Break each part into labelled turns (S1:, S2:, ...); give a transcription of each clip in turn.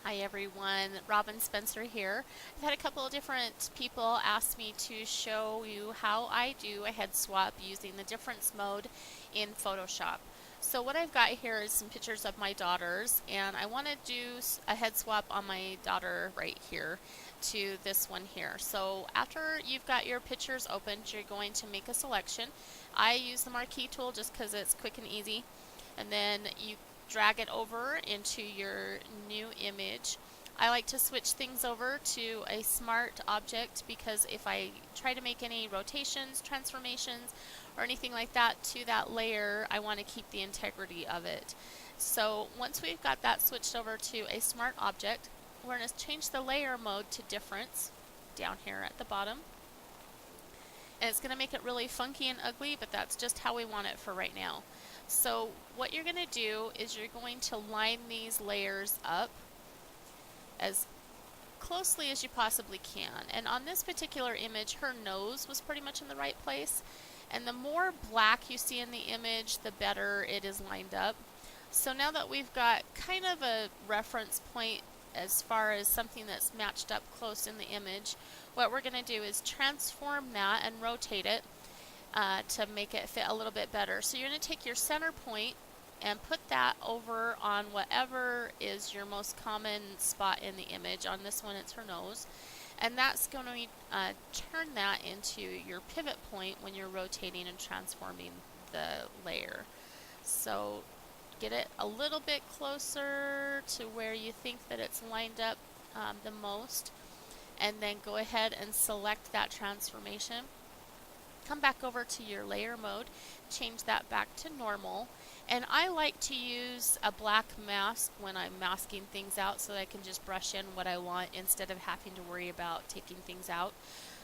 S1: Hi everyone, Robin Spencer here. I've had a couple of different people ask me to show you how I do a head swap using the difference mode in Photoshop. So what I've got here is some pictures of my daughters, and I want to do a head swap on my daughter right here to this one here. So after you've got your pictures opened, you're going to make a selection. I use the marquee tool just because it's quick and easy, and then you drag it over into your new image. I like to switch things over to a smart object because if I try to make any rotations, transformations, or anything like that to that layer, I want to keep the integrity of it. So once we've got that switched over to a smart object, we're going to change the layer mode to difference down here at the bottom. And it's going to make it really funky and ugly, but that's just how we want it for right now. So what you're going to do is you're going to line these layers up as closely as you possibly can. And on this particular image, her nose was pretty much in the right place. And the more black you see in the image, the better it is lined up. So now that we've got kind of a reference point as far as something that's matched up close in the image, what we're going to do is transform that and rotate it to make it fit a little bit better. So you're going to take your center point and put that over on whatever is your most common spot in the image. On this one, it's her nose. And that's going to turn that into your pivot point when you're rotating and transforming the layer. So get it a little bit closer to where you think that it's lined up the most, and then go ahead and select that transformation. Come back over to your layer mode, change that back to normal, and I like to use a black mask when I'm masking things out so that I can just brush in what I want instead of having to worry about taking things out.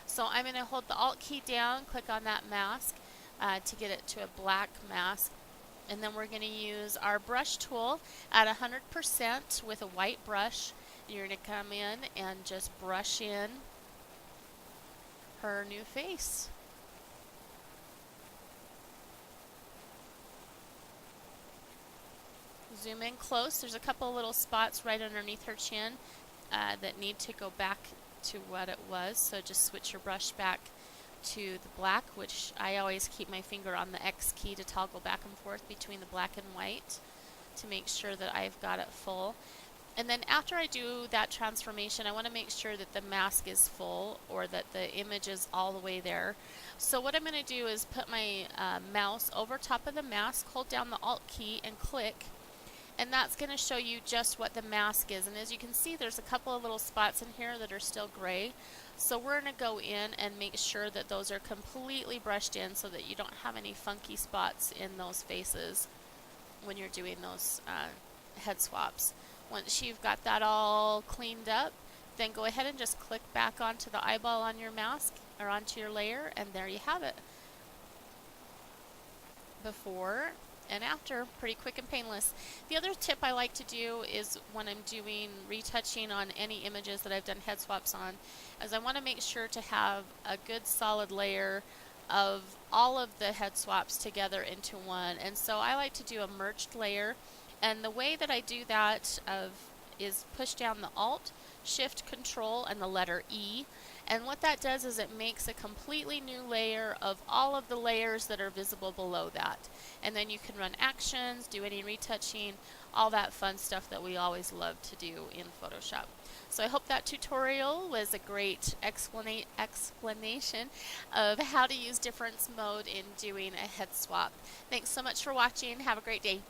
S1: So I'm going to hold the Alt key down, click on that mask to get it to a black mask, and then we're going to use our brush tool at 100% with a white brush. You're going to come in and just brush in her new face. Zoom in close. There's a couple of little spots right underneath her chin that need to go back to what it was. So just switch your brush back to the black, which I always keep my finger on the X key to toggle back and forth between the black and white to make sure that I've got it full. And then after I do that transformation, I want to make sure that the mask is full or that the image is all the way there. So what I'm going to do is put my mouse over top of the mask, hold down the Alt key and click, and that's going to show you just what the mask is. And as you can see, there's a couple of little spots in here that are still gray. So we're going to go in and make sure that those are completely brushed in so that you don't have any funky spots in those faces when you're doing those head swaps. Once you've got that all cleaned up, then go ahead and just click back onto the eyeball on your mask or onto your layer, and there you have it. Before and after, pretty quick and painless. The other tip I like to do is when I'm doing retouching on any images that I've done head swaps on, is I want to make sure to have a good solid layer of all of the head swaps together into one. And so I like to do a merged layer, and the way that I do that is push down the Alt, Shift, Control, and the letter E. And what that does is it makes a completely new layer of all of the layers that are visible below that. And then you can run actions, do any retouching, all that fun stuff that we always love to do in Photoshop. So I hope that tutorial was a great explanation of how to use difference mode in doing a head swap. Thanks so much for watching. Have a great day.